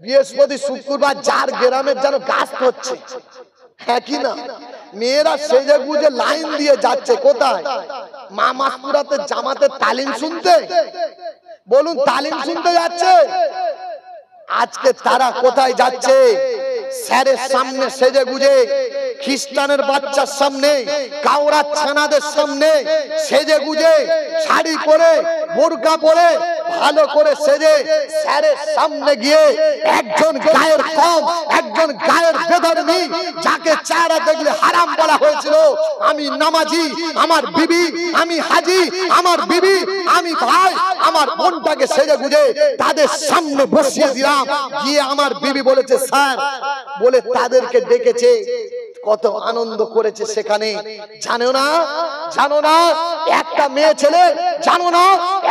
বৃহস্পতি শুক্রবার যার গ্রামের যেন গাছ হচ্ছে, হ্যাঁ কি না? মেয়েরা সেজে গুজে লাইন দিয়ে যাচ্ছে কোথায়? মা মাসপুরাতে জামাতে তালিম শুনতে। বলুন, তালিম শুনতে যাচ্ছে। আজকে তারা কোথায় যাচ্ছে? স্যারের সামনে সেজে গুজে, খ্রিস্টানের বাচ্চার সামনে, কাওড়া ছানাদের সামনে সেজে গুজে, শাড়ি পরে, বোরকা পরে, ভালো করে সেজে স্যারের সামনে গিয়ে একজন গায়ের কম, একজন গায়ের বেধর্মী, যাকে চেহারা দেখলে হারাম বলা হয়েছিল, আমি নামাজি, আমার বিবি, আমি হাজি, আমার বিবি, আমি ভাই, আমার বোনটাকে সেজে গুজে তাদের সামনে বসিয়ে দিলাম। গিয়ে আমার বিবি বলেছে স্যার, বলে তাদেরকে ডেকেছে, কত আনন্দ করেছে সেখানে। জানো না, জানো না একটা মেয়ে ছেলে, জানো না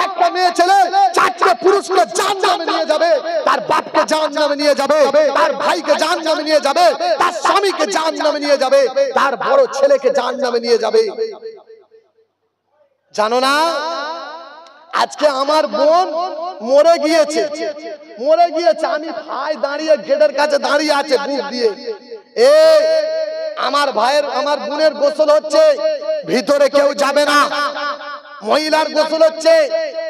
একটা মেয়ে ছেলে চারটে পুরুষকে জাহান্নামে নিয়ে যাবে, তার বাপকে জাহান্নামে নিয়ে যাবে, তার ভাইকে জাহান্নামে নিয়ে যাবে, তার স্বামীকে জাহান্নামে নিয়ে যাবে, তার বড় ছেলেকে জাহান্নামে নিয়ে যাবে। জানো না? আজকে আমার বোন মরে গিয়েছে, মরে গিয়েছে, আমি ভাই দাঁড়িয়ে গেটের কাছে দাঁড়িয়ে আছে বুক দিয়ে, আমার ভাইয়ের, আমার বোনের গোসল হচ্ছে, ভিতরে কেউ যাবে না। মহিলার গোসল হচ্ছে,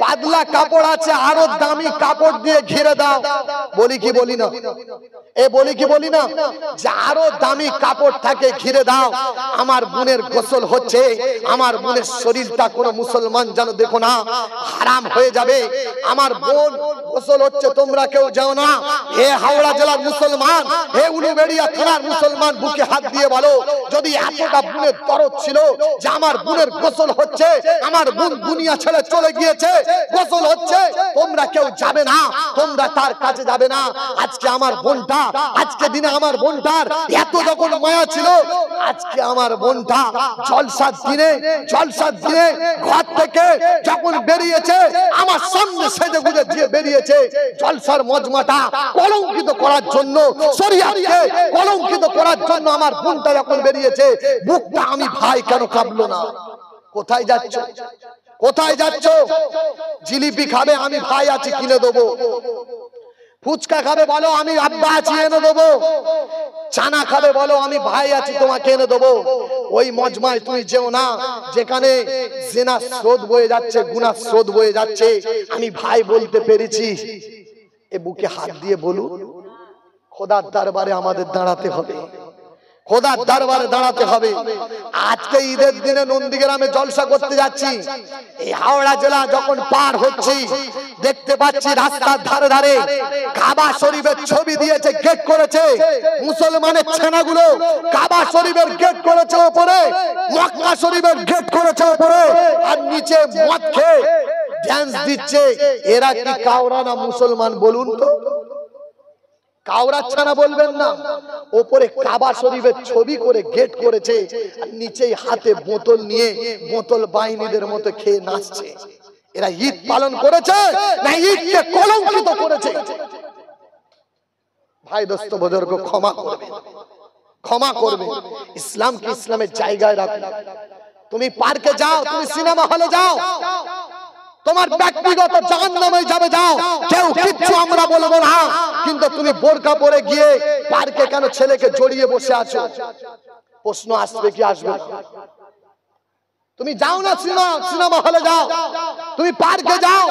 পাতলা কাপড় আছে, আরো দামি কাপড় দিয়ে ঘিরে দাও। বলি কি বলি না? বলি কি বলি না? যে আরো দামি কাপড় থাকে, ঘিরে দাও। আমার বোনের গোসল হচ্ছে, আমার বোনের শরীরটা কোনো মুসলমান যেন দেখো না, হারাম হয়ে যাবে। আমার বোন গোসল হচ্ছে, তোমরা কেউ যাও না। হে হাওড়া জেলার মুসলমান, হে উলুবেড়িয়া থানার মুসলমান, বুকে হাত দিয়ে বলো, যদি এতটা বোনের দরদ ছিল যে আমার বোনের গোসল হচ্ছে, আমার বোন দুনিয়া ছেড়ে চলে গিয়েছে, গোসল হচ্ছে, তোমরা কেউ যাবে না, তোমরা তার কাছে যাবে না। আজকে আমার বোনটা, আজকে দিনে আমার বোনটার এত যখন মায়া ছিল, আজকে আমার বোনটা জলসার দিনে, জলসার দিনে ঘর থেকে যখন বেরিয়েছে, আমার সামনে সেজে গুজে দিয়ে বেরিয়েছে, জলসার মজমাটা কলঙ্কিত করার জন্য, শরিয়াতকে কলঙ্কিত করার জন্য আমার বোনটা যখন বেরিয়েছে, বুকটা আমি ভাই কেন কাঁপলো না? কোথায় যাচ্ছ? কোথায় যাচ্ছ? জিলিপি খাবে, আমি ভাই আছি কিনে দেবো। ফুচকা খাবে, বলো আমি আব্বা আছি এনে দেবো। চানা খাবে, বলো আমি ভাই আছি তোমাকে এনে দেবো। ওই মজমায় তুমি যেও না যেখানে জিনা স্রোত বয়ে যাচ্ছে, গুনাহ স্রোত বয়ে যাচ্ছে। আমি ভাই বলতে পেরেছি। এ বুকে হাত দিয়ে বলুন, খোদার দরবারে আমাদের দাঁড়াতে হবে, খোদার দরবারে দাঁড়াতে হবে। আজকে ঈদের দিনে নন্দীগ্রামে জলসা করতে যাচ্ছি, এই হাওড়া জেলা যখন পার হচ্ছি, দেখতে পাচ্ছি রাস্তার ধারে ধারে কাবা শরীফের ছবি দিয়েছে, গেট করেছে। মুসলমানের ছানাগুলো কাবা শরীফের গেট করেছে উপরে, মক্কা শরীফের গেট করেছে উপরে, আর নিচে মদ খেয়ে ড্যান্স দিচ্ছে। এরা কি কাওড়া না মুসলমান বলুন তো? কাওড়া ছানা বলবেন না। ওপরে কাবা শরীফের ছবি করে গেট করেছে, আর নিচেই হাতে বোতল নিয়ে বোতল বাহিনীদের মতো খেয়ে নাচছে। এরা ঈদ পালন করেছে না ঈদকে কলঙ্কিত করেছে? ভাই দোস্ত বুজুর্গ, ক্ষমা করবে, ক্ষমা করবে। ইসলামকে ইসলামের জায়গায় রাখো। তুমি পার্কে যাও, তুমি সিনেমা হলে যাও, তোমার ব্যক্তিগত জাহান্নামে যাবে, যাও, কেউ কিচ্ছু আমরা বলবো না। কিন্তু তুমি বোরকা পরে গিয়ে পার্কে কেন ছেলেকে জড়িয়ে বসে আছো? প্রশ্ন আসবে কি আসবে? তুমি যাও না সিনেমা হলে যাও, তুমি পার্কে যাও,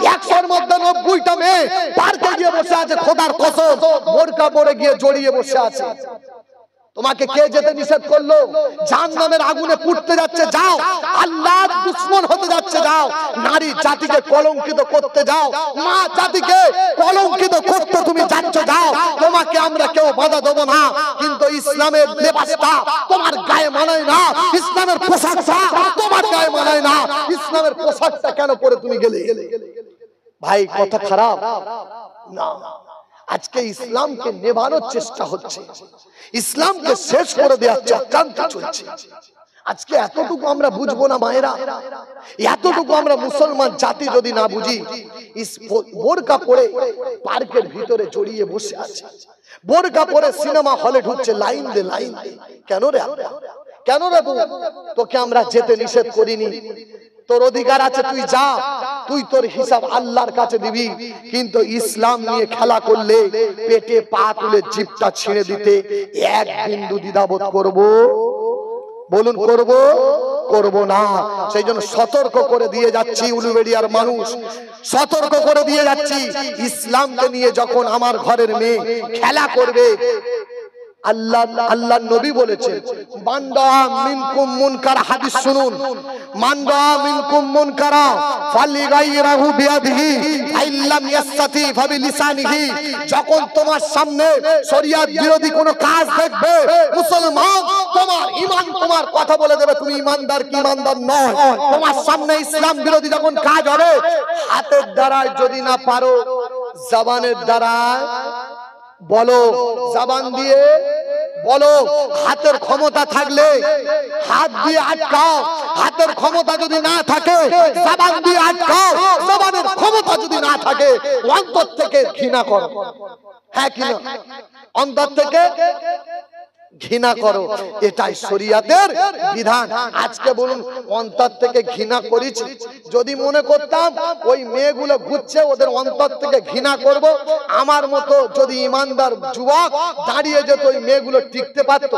100-র মধ্যে 90টা মেয়ে পার্কে গিয়ে বসে আছে, খোদার কসম বোরকা পরে গিয়ে জড়িয়ে বসে আছে। তোমাকে কে যেতে নিষেধ করলো? জাহান্নামের আগুনে পুড়তে যাচ্ছে, যাও। আল্লাহর দুশমন হতে যাচ্ছে, যাও। নারী জাতিকে কলঙ্কিত করতে যাও, মা জাতিকে কলঙ্কিত করতে তুমি যাচ্ছ, যাও। তোমাকে আমরা কেউ বাধা দেব না, কিন্তু ইসলামের লেবাসটা তোমার গায়ে মানায় না, ইসলামের পোশাকটা তোমার গায়ে মানায় না। ইসলামের পোশাকটা কেন পরে তুমি গেলে? ভাই কথা খারাপ না। আজকে ইসলামকে নেভানোর চেষ্টা হচ্ছে, ইসলামকে শেষ করে দেওয়ার চক্রান্ত চলছে। আজকে এতটুকু আমরা বুঝবো না মায়েরা, এতটুকু আমরা মুসলমান জাতি যদি না বুঝি। বোরকা পরে পার্কের ভিতরে জড়িয়ে বসে আছে, বোরকা পরে সিনেমা হলে ঢুকছে, লাইন দে লাইন দে। কেন রে? কেন রে? তোকে আমরা যেতে নিষেধ করিনি, তোর অধিকার আছে, তুই যা, তুই তোর হিসাব আল্লাহর কাছে দিবি। কিন্তু ইসলাম নিয়ে খেলা করলে পেটে পা তুলে জিভটা ছিঁড়ে দিতে এক বিন্দু দ্বিধাবোধ করব? বলুন করব? করব না। সেই জন্য সতর্ক করে দিয়ে যাচ্ছি, উলুবেড়িয়ার মানুষ, সতর্ক করে দিয়ে যাচ্ছি, ইসলামকে নিয়ে যখন আমার ঘরের মেয়ে খেলা করবে, আল্লাহ নবী বলেছেন, মান রাআ মিনকুম মুনকার, হাদিস শুনুন, মান রাআ মিনকুম মুনকারা ফালিগাইরাহু বিয়াদিহি আইল্লাম ইয়াসতাতি ফাবিলিসানিহি। যখন তোমার সামনে শরিয়ত বিরোধী কোনো কাজ দেখবে, মুসলমান তোমার ঈমান তোমার কথা বলে দেবে তুমি ঈমানদার কি ঈমানদার নয়। তোমার সামনে ইসলাম বিরোধী যখন কাজ হবে, হাতের দ্বারায় যদি না পারো, জবানের দ্বারায় বলো, জবান দিয়ে বলো। হাতের ক্ষমতা থাকলে হাত দিয়ে আটকাও, হাতের ক্ষমতা যদি না থাকে জবান দিয়ে আটকাও, জবানের ক্ষমতা যদি না থাকে অন্তর থেকে ঘৃণা করো। হ্যাঁ কিনা? অন্তর থেকে ঘৃণা করো, এটাই শরীয়তের বিধান। আজকে বলুন অন্তর থেকে ঘৃণা করেছি? যদি মনে করতাম ওই মেয়েগুলো ঘুরছে ওদের অন্তর থেকে ঘৃণা করব, আমার মতো যদি ইমানদার যুবক দাঁড়িয়ে যেত, ওই মেয়েগুলো টিকতে পারত?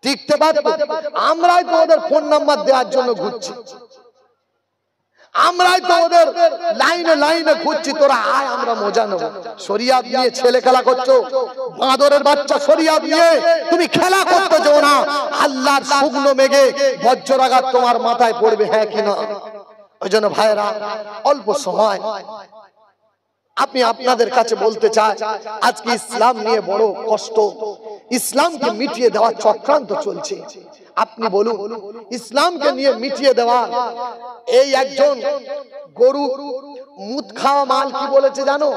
টিকতে পারত? আমরাই তো ওদের ফোন নাম্বার দেওয়ার জন্য ঘুরছি, আমরাই তো ওদের লাইনে লাইনে ঘুরছি, তোরা আয় আমরা মজা নেব। শরিয়ত নিয়ে ছেলে খেলা করছো, বাঁদরের বাচ্চা, শরিয়ত নিয়ে তুমি খেলা করতে যাও না, আল্লাহর শুকনো মেঘে বজ্রাঘাত তোমার মাথায় পড়বে। হ্যাঁ কিনা? ওই জন্য ভাইরা, অল্প সময় আমি আপনাদের কাছে বলতে চাই, আজকে ইসলাম নিয়ে বড় কষ্ট, ইসলামকে মিটিয়ে দেওয়ার চক্রান্ত চলছে। আপনি বলুন, ইসলামকে নিয়ে মিটিয়ে দেওয়া, এই একজন গরু মুত খাওয়া মাল কি বলেছে জানো?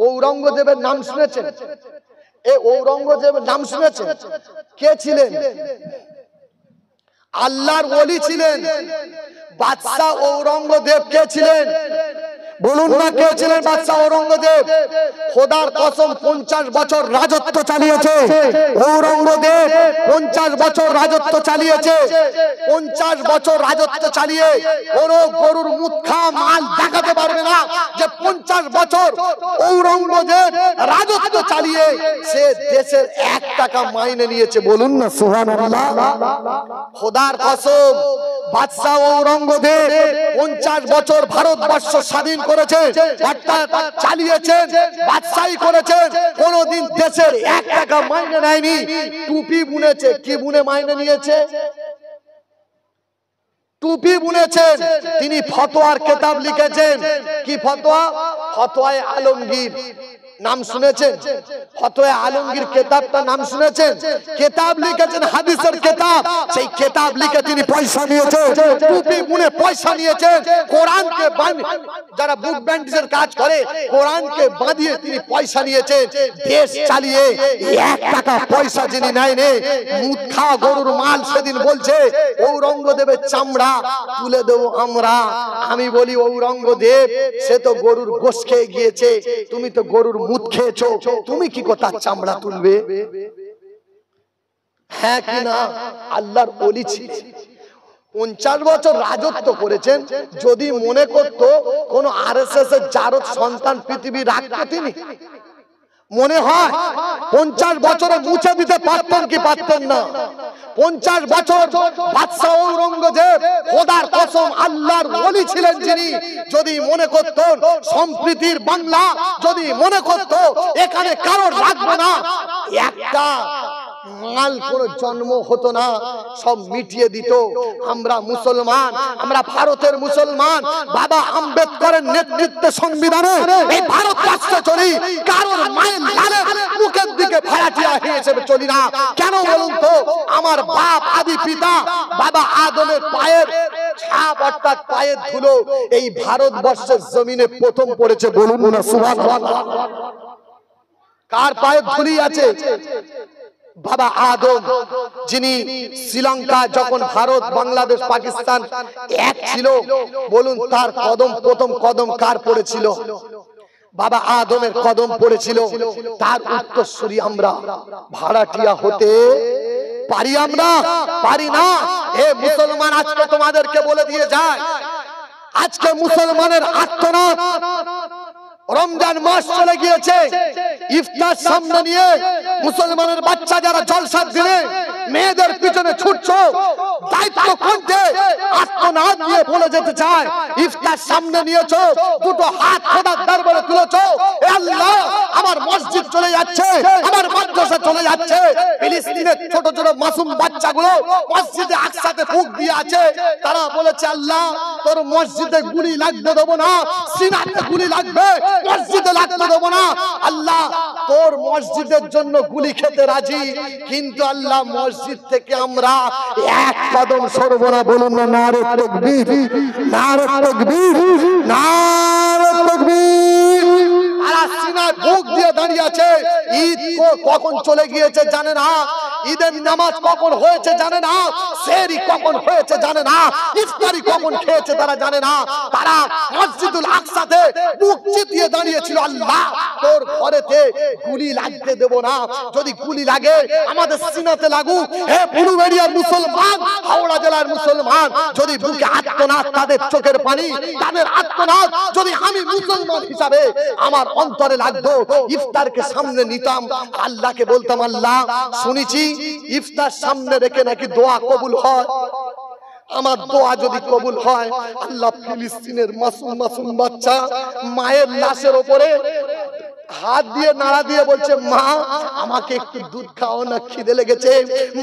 ঔরঙ্গজেবের নাম শুনেছেন? এই ঔরঙ্গজেবের নাম শুনেছেন? কে ছিলেন? আল্লাহর ওলি ছিলেন। বাদশাহ ঔরঙ্গজেব কে ছিলেন? বলুন না কে ছিলেন বাদশাহ ঔরঙ্গজেব? খোদার কসম 50 বছর রাজত্ব চালিয়েছে ঔরঙ্গজেব, 50 বছর রাজত্ব চালিয়েছে। 50 বছর রাজত্ব চালিয়ে কোন গরুর মুখ খাওয়া মাল দেখাতে পারবে না যে 50 বছর ঔরঙ্গজেব রাজত্ব চালিয়ে সে দেশের 1 টাকা মাইনে নিয়েছে। বলুন না সুবহানাল্লাহ। খোদার কসম, বাদশাহ ঔরঙ্গজেব 50 বছর ভারতবর্ষ স্বাধীন করেছে, অর্থাৎ চালিয়েছেন, বাদশাহী করেছেন, কোনদিন দেশের 1 টাকা মাইনে নেয়নি। টুপি বুনেছে, কি বুনে মাইনে নিয়েছে? টুপি বুনেছেন। তিনি ফতোয়ার কিতাব লিখেছেন। কি ফতোয়া? ফতোয়ায়ে আলমগীর নাম শুনেছেন? ফতোয়া আলমগীর কিতাবটা নাম শুনেছেন? কিতাব লিখেছেন, হাদিসের কিতাব। সেই কিতাব লিখে তিনি পয়সা নিয়েছেন, টুপি বুনে পয়সা নিয়েছেন। কোরআনকে যারা বুক ব্যান্ডেজের কাজ করে, কোরআনকে বাঁধিয়ে তিনি পয়সা নিয়েছেন। দেশ চালিয়ে 1 টাকা পয়সা যিনি নেয়নি, মুদ খাওয়া গরুর মাল সেদিন বলছে ঔরঙ্গজেবের চামড়া তুলে দেবো আমরা। আমি বলি ঔরঙ্গজেব সে তো গরুর গোশ খেয়ে গিয়েছে, তুমি তো গরুর মুদ খেয়েছো, তুমি কি কথা চামড়া তুলবে? হ্যাঁ কি না? আল্লাহর ওলি ছিলেন, 50 বছর রাজত্ব করেছেন। যদি মনে করতো কোন আরএসএস এর জারদ সন্তান পৃথিবী রাখতো তিনি, মনে হয় 50 বছরে মুছে দিতে পারতেন কি পারতেন না? 50 বছর বাদশাহ ঔরঙ্গজেব খোদার কসম আল্লাহর ওলি ছিলেন যিনি, যদি মনে করত সম্প্রীতির বাংলা, যদি মনে করত এখানে কারোর লাগবে না, একটা মাল কোন জন্ম হতো না, সব মিটিয়ে দিত। আমরা মুসলমান, আমরা ভারতের মুসলমান, বাবা আম্বেদকরের নেতৃত্বে সংবিধানে এই ভারতবর্ষে চলি, কারোর মায়ের লালের মুখের দিকে ভাড়াটিয়া হিসেবে চলি না। কেন বলুন তো? আমার বাপ আদি পিতা বাবা আদমের পায়ের ছাপ অর্থাৎ পায়ের ধুলো এই ভারতবর্ষের জমিনে প্রথম পড়েছে। বলুন না সুবহানাল্লাহ। কার পায়ের ধুলি আছে? বাবা আদম, যিনি শ্রীলঙ্কা যখন ভারত বাংলাদেশ পাকিস্তান এক ছিল, বলুন তার কদম, প্রথম কদম কার পড়েছিল? বাবা আদমের কদম পড়েছিল। তার উত্তরসূরি আমরা ভাড়াটিয়া হতে পারি আমরা? পারি না। এ মুসলমান, আজকে তোমাদেরকে বলে দিয়ে যায়, আজকে মুসলমানের আত্মনাদ, রমজান মাস চলে গিয়েছে, ইফতার সামনে নিয়ে মুসলমানের বাচ্চা যারা জলসার দিনে মেয়েদের পিছনে ছুটছো, দায়িত্ব করতে আত্মনাদ দিয়ে বলে যেতে চায়, ইফতার সামনে নিয়েছো, দুটো হাত খোদার দরবারে তুলেছো, এ আল্লাহ আমার মসজিদ চলে যাচ্ছে, আমার মাদ্রাসা চলে যাচ্ছে, ফিলিস্তিনের ছোট ছোট মাসুম বাচ্চাগুলো মসজিদে আকসাতে ফুঁক দিয়ে আছে, তারা বলেছে আল্লাহ তোর মসজিদে গুলি লাগতে দেবো না, সিনাতে গুলি লাগবে, মসজিদে লাগতে দেবো না। আল্লাহ তোর মসজিদের জন্য গুলি খেতে রাজি, কিন্তু আল্লাহ মসজিদ থেকে আমরা এক কদম সরব না। বলুন না নারে তাকবীর, নারে তাকবীর, নারে তাকবীর। তারা সিনায় বুক দিয়ে দাঁড়িয়ে আছে, ঈদ কখন চলে গিয়েছে জানে না, ঈদের নামাজ কখন হয়েছে জানে না, সেহরি কখন হয়েছে জানে না, ইফতারি কখন খেয়েছে তারা জানে না। তারা মসজিদুল আকসাতে বুক চিতিয়ে দাঁড়িয়েছিল, আল্লাহ তোর ঘরেতে গুলি লাগতে দেব না, যদি গুলি লাগে আমাদের সিনাতে লাগুক। হে বুলুবেড়িয়ার মুসলমান, হাওড়া জেলার মুসলমান, যদি বুকে আত্মনাদ, তাদের চোখের পানি, তাদের আত্মনাদ যদি আমি মুসলমান হিসাবে আমার অন্তরে লাগতো, ইফতারকে সামনে নিতাম, আল্লাহকে বলতাম আল্লাহ শুনেছি ইফতার সামনে রেখে নাকি দোয়া কবুল হয়, আমার দোয়া যদি কবুল হয়, আল্লাহ ফিলিস্তিনের মাসুম মাসুম বাচ্চা মায়ের লাশের উপরে হাত দিয়ে নাড়া দিয়ে বলছে মা আমাকে একটু দুধ খাও না, খিদে লেগেছে।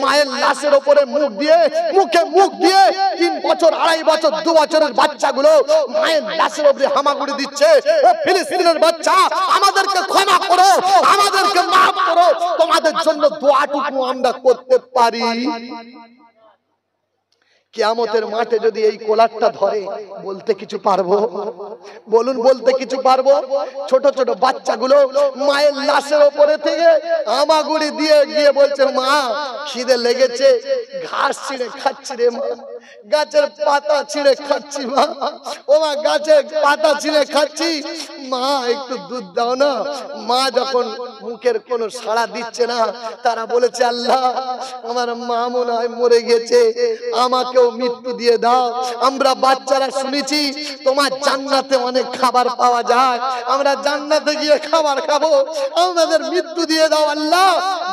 মায়ের লাশের উপরে মুখ দিয়ে, মুখে মুখ দিয়ে 3 বছর 2.5 বছর 2 বছরের বাচ্চাগুলো মায়ের লাশের উপরে হামাগুড়ি দিচ্ছে। ও ফিলিস্তিনের বাচ্চা, আমাদেরকে ক্ষমা করো, আমাদেরকে মাফ করো, তোমাদের জন্য দোয়াটুকু আমরা করতে পারি। কিয়ামতের মাঠে যদি এই কোলারটা ধরে, বলতে কিছু পারবো? বলুন, বলতে কিছু পারবো? ছোট ছোট বাচ্চাগুলো মায়ের লাশের উপরে থেকে হামাগুড়ি দিয়ে গিয়ে বলছে মা খিদে লেগেছে, ঘাস ছিঁড়ে খাচ্ছি রে মা, গাছের পাতা ছিঁড়ে খাচ্ছি মা, ও মা গাছের পাতা ছিঁড়ে খাচ্ছি, মা একটু দুধ দাও না। মা যখন মুখের কোনো সাড়া দিচ্ছে না, তারা বলেছে আল্লাহ আমার মা মনে হয় মরে গেছে, আমাকেও মৃত্যু দিয়ে দাও। আমরা বাচ্চারা শুনেছি তোমার জান্নাতে অনেক খাবার পাওয়া যায়, আমরা জান্নাতে গিয়ে খাবার খাবো, আমাদের মৃত্যু দিয়ে দাও আল্লাহ,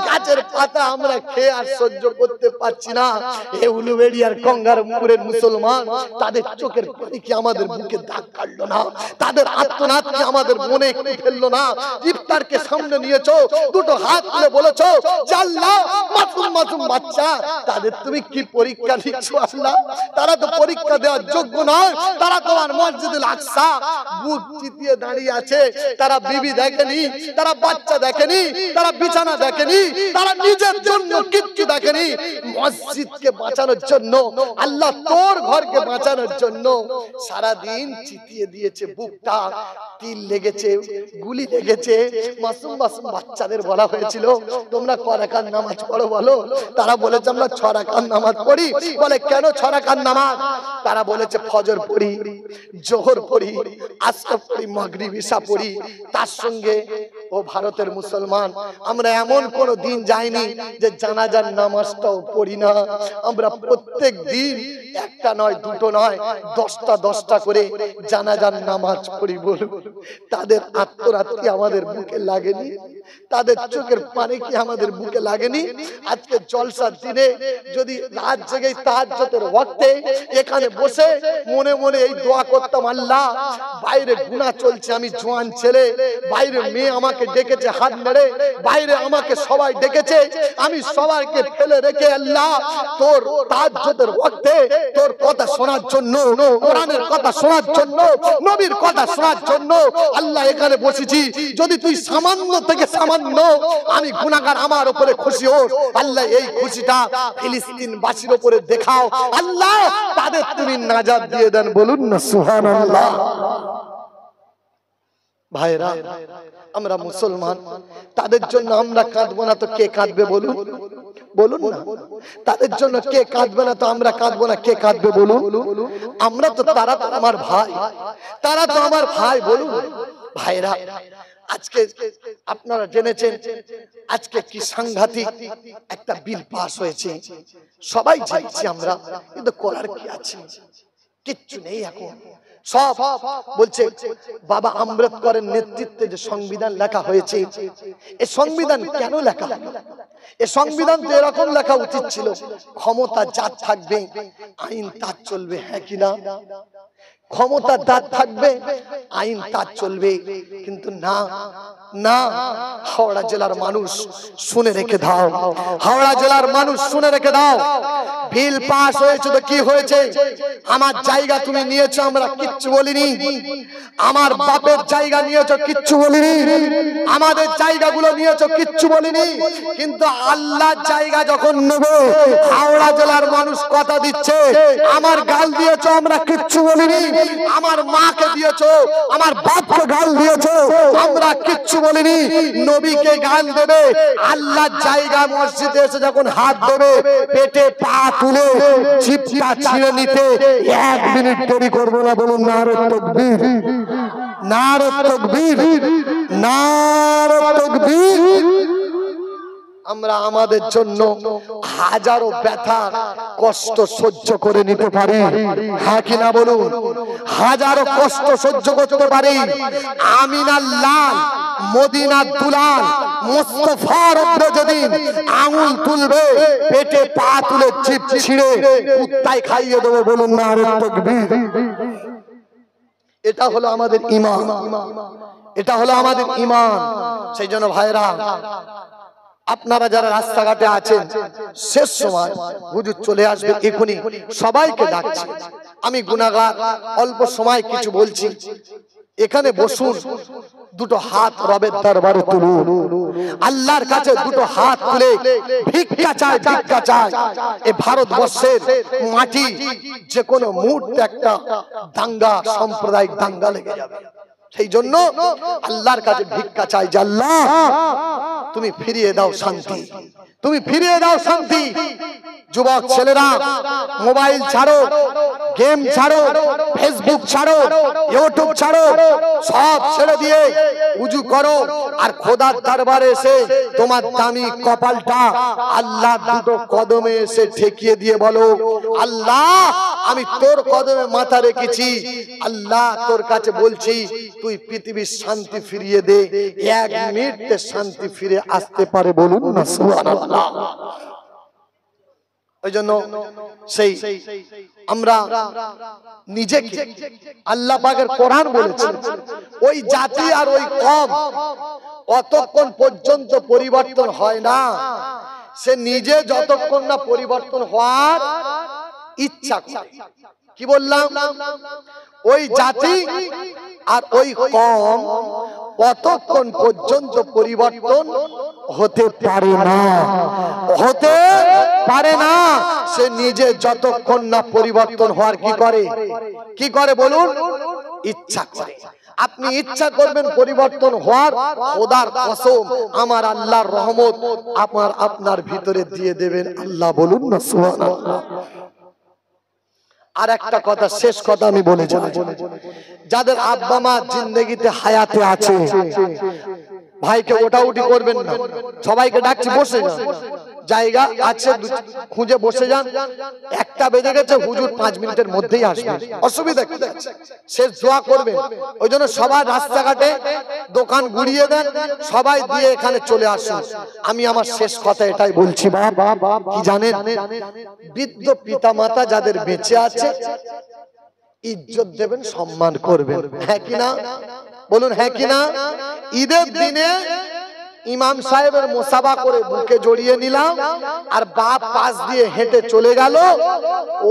গাছের পাতা আমরা খেয়ে আর সহ্য করতে পারছি না। এ উলুবেড়িয়ার গঙ্গারামপুরের মুসলমান, তাদের চোখের পানি কি আমাদের বুকে দাগ কাটলো না? তাদের আত্মনাদ কি আমাদের মনে একটু ফেললো না? ইফতারকে সামনে নিয়েছো, দুটো হাত তুলে বলেছো যে আল্লাহ মাসুম মাসুম বাচ্চা, তাদের তুমি কি পরীক্ষা দিচ্ছ আল্লাহ? তারা তো পরীক্ষা দেওয়ার যোগ্য নয়, তারা তোমার মসজিদুল আকসা বুক চিতিয়ে দাঁড়িয়ে আছে, তারা বিবি দেখেনি, তারা বাচ্চা দেখেনি, তারা বিছানা দেখেনি, তারা নিজের জন্য কিচ্ছু দেখেনি। মসজিদকে বাঁচানোর জন্য, আল্লাহ তোর ঘরকে বাঁচানোর জন্য সারা দিন চিতিয়ে দিয়েছে বুকটা, তিল লেগেছে, গুলি লেগেছে। মাসুম মাসুম বাচ্চাদের বলা হয়েছিল তোমরা ক রাকাত নামাজ পড়ো বলো, তারা বলেছে আমরা 6 রাকাত নামাজ পড়ি। বলে কেন 6 রাকাত নামাজ? তারা বলেছে ফজর পড়ি, জোহর পড়ি, আসর পড়ি, মাগরিব ইশা পড়ি, তার সঙ্গে ও ভারতের মুসলমান আমরা এমন কোন দিন যায়নি যে জানাজার নামাজটাও পড়ি না। আমরা প্রত্যেক দিন একটা নয়, দুটো নয়, 10টা করে জানাজার নামাজ পড়ি। বলুন, তাদের আত্মনাদ কি আমাদের বুকে লাগেনি? তাদের চোখের পানি কি আমাদের বুকে লাগেনি? আজকে জলসার দিনে যদি রাত জেগে তাহাজ্জুদের ওয়াক্তে এখানে বসে মনে মনে এই দোয়া করতাম, আল্লাহ বাইরে গুনাহ চলছে, আমি জওয়ান ছেলে, বাইরে মেয়ে আমাকে ডেকেছে হাত মেরে, বাইরে আমাকে সবাই ডেকেছে, আমি সবাইকে ফেলে রেখে আল্লাহ তোর তাহাজ্জুদের ওয়াক্তে তোর কথা শোনার জন্য, কোরআনের কথা শোনার জন্য, নবীর কথা শোনার জন্য আল্লাহ এখানে বসেছি। যদি তুই সামান্য থেকে সামান্য আমি গুনাহগার আমার উপরে খুশি হোস, আল্লাহ এই খুশিটা ফিলিস্তিন বাসীর উপরে দেখাও, আল্লাহ তাদের তুমি নাজাত দিয়ে দেন। বলুন না সুবহানাল্লাহ। ভাইরা, আমরা মুসলমান, তাদের জন্য আমরা কাঁদবো না তো কে কাঁদবে? বলুন, বলুন না, তাদের জন্য কে কাঁদবে না তো আমরা কাঁদবো না, কে কাঁদবে বলুন? আমরা তো, তারা তো আমার ভাই, তারা তো আমার ভাই। বলুন ভাইরা, আজকে আপনারা জেনেছেন আজকে কি সাংঘাতিক একটা বিল পাস হয়েছে, সবাই চাইছি আমরা, কিন্তু করার কি আছে? কিচ্ছু নেই এখন। সব বলছে বাবা আম্বেদকরের নেতৃত্বে যে সংবিধান লেখা হয়েছে, এই সংবিধান কেন লেখা? এই সংবিধান তো এরকম লেখা উচিত ছিল, ক্ষমতা যার থাকবে আইন তার চলবে, হ্যাঁ কিনা? ক্ষমতা যার থাকবে আইন তার চলবে। কিন্তু না না, হাওড়া জেলার মানুষ শুনে রেখে দাও, হাওড়া জেলার মানুষ শুনে রেখে দাও, বিল পাস হয়েছে তো কি হয়েছে? আমার জায়গা তুমি নিয়েছো, আমরা কিচ্ছু বলিনি। আমার বাপের জায়গা নিয়েছো, কিচ্ছু বলিনি। আমাদের জায়গাগুলো নিয়েছো, কিচ্ছু বলিনি। কিন্তু আল্লাহর জায়গা যখন নেবে, হাওড়া জেলার মানুষ কথা দিচ্ছে, আমার গাল দিয়েছো, আমরা কিচ্ছু বলিনি। আমার মাকে দিয়েছো, আমার বাপকে গাল দিয়েছো, আমরা কিচ্ছু বলিনি। নবীকে গাল দেবে, আল্লাহর জায়গা মসজিদে এসে যখন হাত দেবে, পেটে পা তুলে জিভটা ছিঁড়ে নিতে 1 মিনিট দেরি করবো না। বলুন নারে তাকবীর, নারে তাকবীর, নারে তাকবীর। আমরা আমাদের জন্য হাজারো ব্যথা কষ্ট সহ্য করে নিতে পারি, হ্যাঁ কিনা বলুন? হাজারো কষ্ট সহ্য করতে পারি। আমিনার লাল, মদিনার দুলাল, মুস্তাফার উপরে যেদিন আঙুল তুলবে, পেটে পা তুলে জিভ ছিঁড়ে কুত্তায় খাইয়ে দেবো। বলুন নারে তাকবীর। এটা হলো আমাদের ঈমান, এটা হলো আমাদের ঈমান। সেই জন্য ভাইরা, আপনারা যারা রাস্তাঘাটে আছেন, শেষ সময় হুজুর চলে আসবে এখনই, সবাইকে ডাকছি। আমি গুনাহগার, অল্প সময় কিছু বলছি। এখানে বসুন, দুটো হাত রবের দরবারে তুলুন, আল্লাহর কাছে দুটো হাত তুলে ভিক্ষা চাই, ভিক্ষা চাই। এই ভারতবর্ষের মাটি যে কোনো মুহূর্তে একটা দাঙ্গা, সাম্প্রদায়িক দাঙ্গা লেগে যাবে। সেই জন্য আল্লাহর কাছে ভিক্ষা চাই যে আল্লাহ তুমি ফিরিয়ে দাও শান্তি, তুমি ফিরিয়ে দাও শান্তি। যুবক ছেলেরা মোবাইল ছাড়ো, গেম ছাড়ো, ফেসবুক ছাড়ো, ইউটিউব ছাড়ো, সব ছেড়ে দিয়ে উজু করো আর খোদার দরবারে এসে তোমার দামি কপালটা আল্লাহ দুটো কদমে এসে ঠেকিয়ে দিয়ে বলো, আল্লাহ আমি তোর কদমে মাথা রেখেছি, আল্লাহ তোর কাছে বলছি তুই পৃথিবীর শান্তি ফিরিয়ে দে। 1 মিনিটে শান্তি ফিরে আসতে পারে, বলুন না সুবহানাল্লাহ। ওই জন্য সেই আমরা নিজেকে, আল্লাহ পাকের কোরআন বলেছে, ওই জাতি আর ওই কওম অতক্ষণ পর্যন্ত পরিবর্তন হয় না, সে নিজে যতক্ষণ না পরিবর্তন হওয়ার ইচ্ছা করে। কি বললাম? ওই জাতি আর ওই কওম কতক্ষণ পর্যন্ত পরিবর্তন হতে পারে না, হতে পারে না। সে নিজে যতক্ষণ না পরিবর্তন হওয়ার কি করে, কি করে বলুন? ইচ্ছা করে। আপনি ইচ্ছা করবেন পরিবর্তন হওয়ার, খোদার কসম আমার আল্লাহর রহমত আপনার ভিতরে দিয়ে দেবেন আল্লাহ। বলুন না সুবহানাল্লাহ। আর একটা কথা, শেষ কথা আমি বলে যাই, যাদের আব্বা মা জিন্দেগিতে হায়াতে আছে, ভাইকে ওঠাউঠি করবেন না। সবাইকে ডাকছি, বসে যান, জায়গা আছে খুঁজে বসে যান। 1টা বেজে গেছে, হুজুর 5 মিনিটের মধ্যেই আসবে, অসুবিধা কি? শেষ দোয়া করবেন। ওই জন্য সবাই রাস্তাঘাটে দোকান ঘুরিয়ে দেন, সবাই দিয়ে এখানে চলে আসুন। আমি আমার শেষ কথা এটাই বলছি, বাবা কি জানেন, বৃদ্ধ পিতা মাতা যাদের বেঁচে আছে ইজ্জত দেবেন, সম্মান করবেন, হ্যাঁ কিনা বলুন? হ্যাঁ কিনা? ঈদের দিনে ইমাম সাহেবের মুসাফা করে বুকে জড়িয়ে নিলাম, আর বাপ পাশ দিয়ে হেঁটে চলে গেল।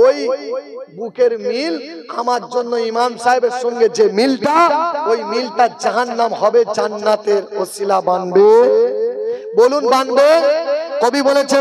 ওই বুকের মিল আমার জন্য ইমাম সাহেবের সঙ্গে যে মিলটা, ওই মিলটা জাহান্নাম হবে, জান্নাতের ওসিলা বানবে। বলুন বানবে? কবি বলেছে